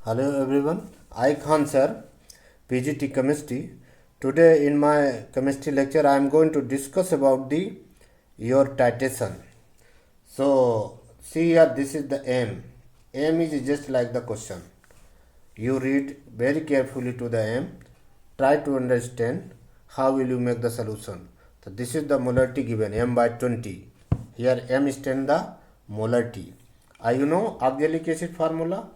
Hello everyone, I Khan sir, PGT Chemistry. Today in my chemistry lecture I am going to discuss about the your titration. So see here, this is the aim. Aim is just like the question. You read very carefully to the aim, try to understand how will you make the solution. So this is the molarity given m by 20. Here m stand the molarity. You know oxalic acid formula.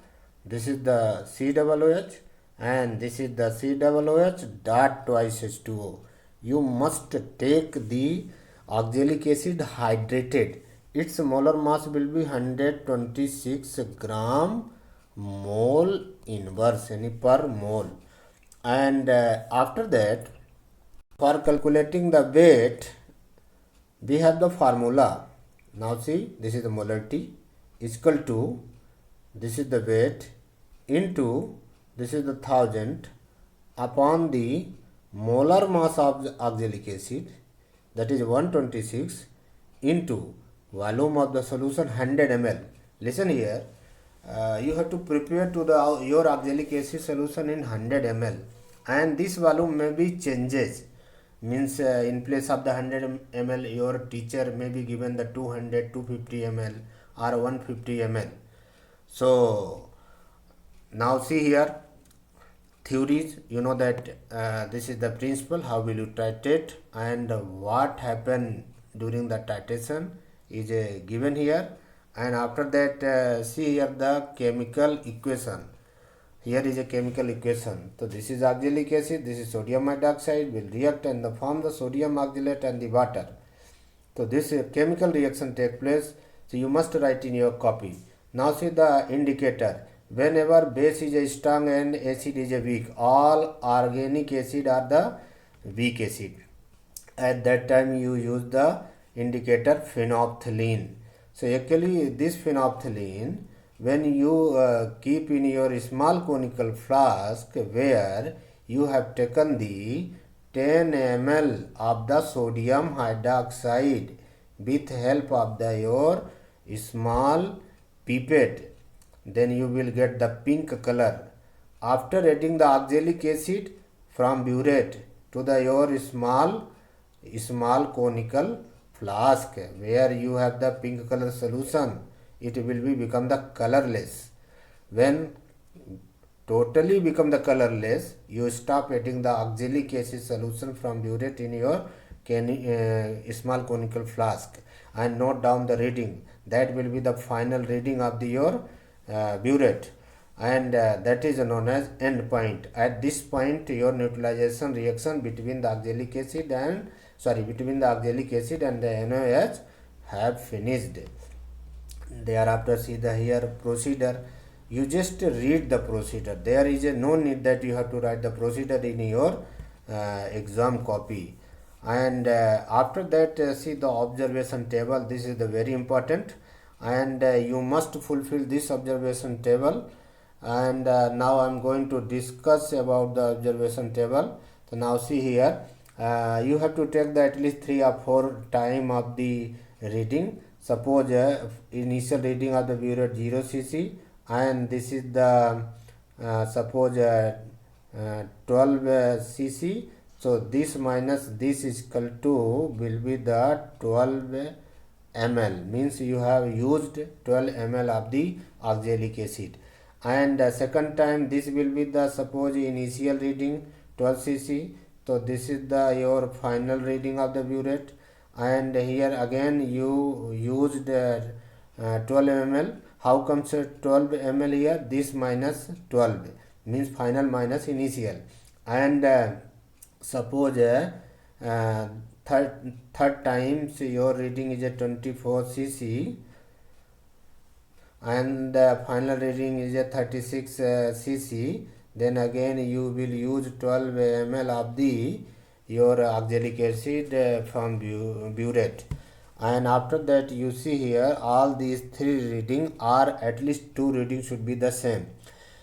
This is the COOH and this is the COOH dot twice H2O. You must take the oxalic acid hydrated. Its molar mass will be 126 gram mole inverse any per mole. And after that, for calculating the weight, we have the formula. Now see, this is the molarity is equal to, this is the weight into, this is the 1000 upon the molar mass of the oxalic acid, that is 126 into volume of the solution 100 ml. Listen here, you have to prepare to the your oxalic acid solution in 100 ml, and this volume may be changes. Means in place of the 100 ml, your teacher may be given the 200, 250 ml or 150 ml. So now see here, theories, you know that this is the principle, how will you titrate and what happened during the titration is given here. And after that, see here the chemical equation. Here is a chemical equation. So this is oxalic acid, this is sodium hydroxide, will react and form the sodium oxalate and the water. So this chemical reaction take place. So you must write in your copy. Now see the indicator. Whenever base is a strong and acid is a weak, all organic acid are the weak acid. At that time you use the indicator phenolphthalein. So actually this phenolphthalein, when you keep in your small conical flask where you have taken the 10 ml of the sodium hydroxide with help of the your small pipette, then you will get the pink color. After adding the oxalic acid from burette to the your small conical flask where you have the pink color solution, it will be become the colorless. When totally become the colorless, you stop adding the oxalic acid solution from burette in your small conical flask and note down the reading. That will be the final reading of the your burette, and that is known as end point. At this point your neutralization reaction between the oxalic acid and between the oxalic acid and the NaOH have finished. Thereafter see the here procedure. You just read the procedure. There is no need that you have to write the procedure in your exam copy. And after that, see the observation table. This is the very important, and you must fulfill this observation table. And now I am going to discuss about the observation table. So now see here, you have to take the at least 3 or 4 time of the reading. Suppose initial reading of the burette 0 cc, and this is the suppose 12 cc. So this minus this is equal to will be the 12 ml, means you have used 12 ml of the oxalic acid. And second time this will be the suppose initial reading 12 cc. So this is the your final reading of the burette, and here again you used 12 ml. How comes 12 ml here? This minus 12 means final minus initial. And suppose third times your reading is a 24 cc, and final reading is a 36 cc. Then again you will use 12 ml of the your oxalic acid from burette. And after that you see here all these 3 reading or at least 2 readings should be the same.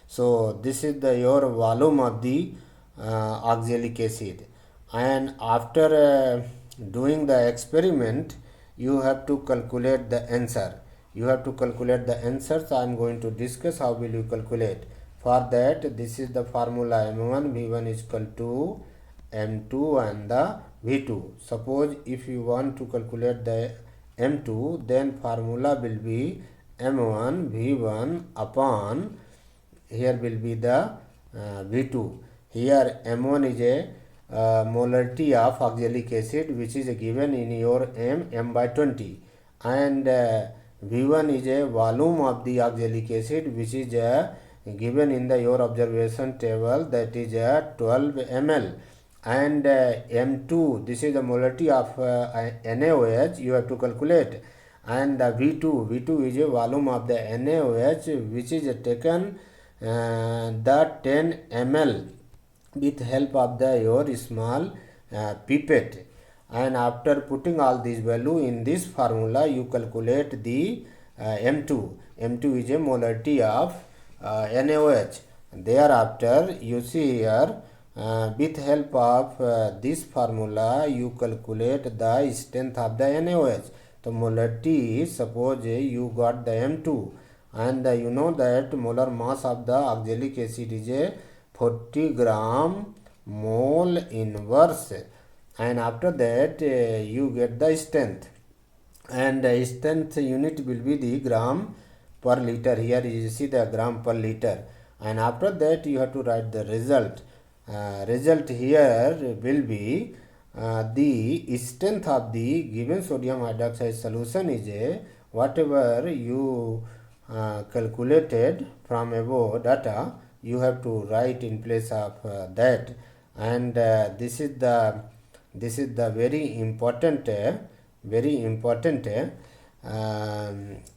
So this is the your volume of the oxalic acid. And after doing the experiment, you have to calculate the answer. You have to calculate the answers. I am going to discuss how will you calculate. For that, this is the formula m1 v1 is equal to m2 and the v2. Suppose if you want to calculate the m2, then formula will be m1 v1 upon, here will be the v2. Here m1 is a molarity of oxalic acid which is given in your m by 20, and v1 is a volume of the oxalic acid which is given in the your observation table, that is 12 ml, and m2, this is the molarity of NaOH you have to calculate, and v2 is a volume of the NaOH which is taken the 10 ml with help of the your small pipette. And after putting all these value in this formula, you calculate the m2 is a molarity of NaOH. Thereafter you see here, with help of this formula you calculate the strength of the NaOH. The molarity, suppose you got the m2, and you know that molar mass of the oxalic acid is a 40 gram mole inverse, and after that you get the strength, and strength unit will be the gram per liter. Here you see the gram per liter, and after that you have to write the result. Result here will be the strength of the given sodium hydroxide solution is a whatever you calculated from above data, you have to write in place of that, and this is the very important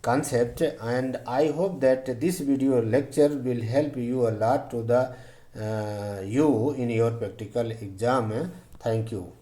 concept, and I hope that this video lecture will help you a lot to the you in your practical exam. Thank you.